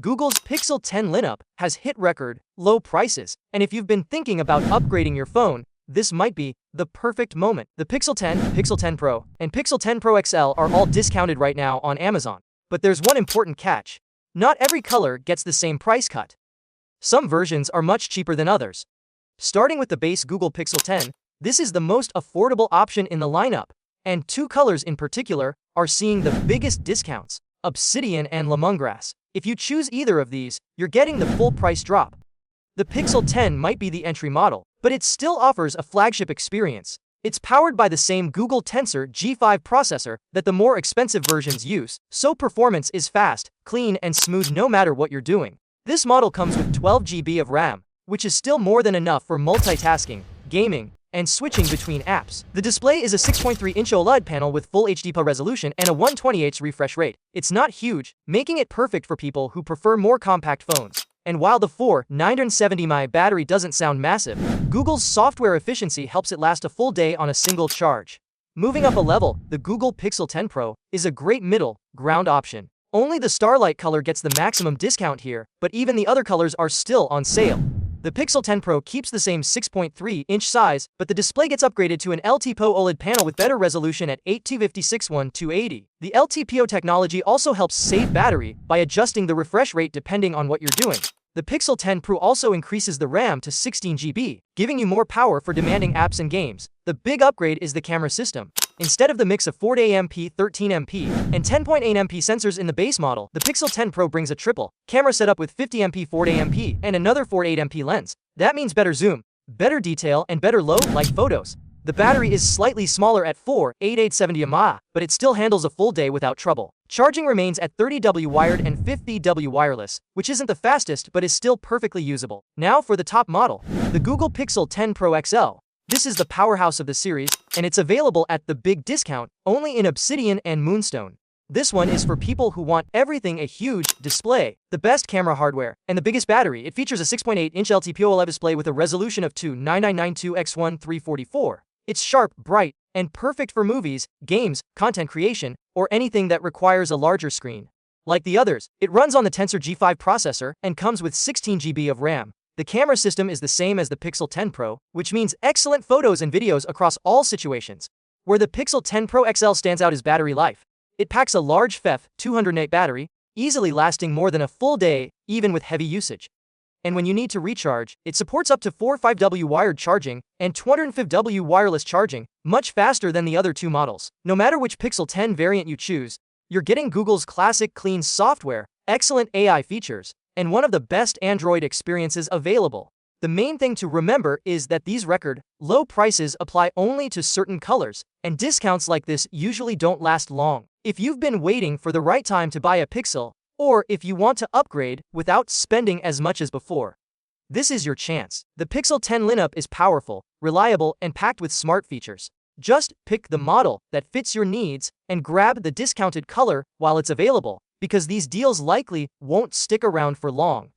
Google's Pixel 10 lineup has hit record low prices, and if you've been thinking about upgrading your phone, this might be the perfect moment. The Pixel 10, Pixel 10 Pro, and Pixel 10 Pro XL are all discounted right now on Amazon. But there's one important catch. Not every color gets the same price cut. Some versions are much cheaper than others. Starting with the base Google Pixel 10, this is the most affordable option in the lineup, and two colors in particular are seeing the biggest discounts: Obsidian and Lemongrass. If you choose either of these, you're getting the full price drop. The Pixel 10 might be the entry model, but it still offers a flagship experience. It's powered by the same Google Tensor G5 processor that the more expensive versions use, so performance is fast, clean, and smooth no matter what you're doing. This model comes with 12 GB of RAM, which is still more than enough for multitasking, gaming, and switching between apps. The display is a 6.3-inch OLED panel with full HD resolution and a 120Hz refresh rate. It's not huge, making it perfect for people who prefer more compact phones. And while the 4970 mAh battery doesn't sound massive, Google's software efficiency helps it last a full day on a single charge. Moving up a level, the Google Pixel 10 Pro is a great middle ground option. Only the Starlight color gets the maximum discount here, but even the other colors are still on sale. The Pixel 10 Pro keeps the same 6.3-inch size, but the display gets upgraded to an LTPO OLED panel with better resolution at 8256x1280. The LTPO technology also helps save battery by adjusting the refresh rate depending on what you're doing. The Pixel 10 Pro also increases the RAM to 16 GB, giving you more power for demanding apps and games. The big upgrade is the camera system. Instead of the mix of 480MP, 13MP, and 10.8MP sensors in the base model, the Pixel 10 Pro brings a triple camera setup with 50MP, 480MP, and another 480MP lens. That means better zoom, better detail, and better low-light photos. The battery is slightly smaller at 4,8870 mAh, but it still handles a full day without trouble. Charging remains at 30W wired and 50W wireless, which isn't the fastest but is still perfectly usable. Now for the top model, the Google Pixel 10 Pro XL. This is the powerhouse of the series, and it's available at the big discount, only in Obsidian and Moonstone. This one is for people who want everything: a huge display, the best camera hardware, and the biggest battery. It features a 6.8-inch LTPO OLED display with a resolution of 29992x1344. It's sharp, bright, and perfect for movies, games, content creation, or anything that requires a larger screen. Like the others, it runs on the Tensor G5 processor and comes with 16 GB of RAM. The camera system is the same as the Pixel 10 Pro, which means excellent photos and videos across all situations. Where the Pixel 10 Pro XL stands out is battery life. It packs a large FEF 208 battery, easily lasting more than a full day, even with heavy usage. And when you need to recharge, it supports up to 45W wired charging and 250W wireless charging, much faster than the other two models. No matter which Pixel 10 variant you choose, you're getting Google's classic clean software, excellent AI features, and one of the best Android experiences available. The main thing to remember is that these record low prices apply only to certain colors, and discounts like this usually don't last long. If you've been waiting for the right time to buy a Pixel, or if you want to upgrade without spending as much as before, this is your chance. The Pixel 10 lineup is powerful, reliable, and packed with smart features. Just pick the model that fits your needs and grab the discounted color while it's available, because these deals likely won't stick around for long.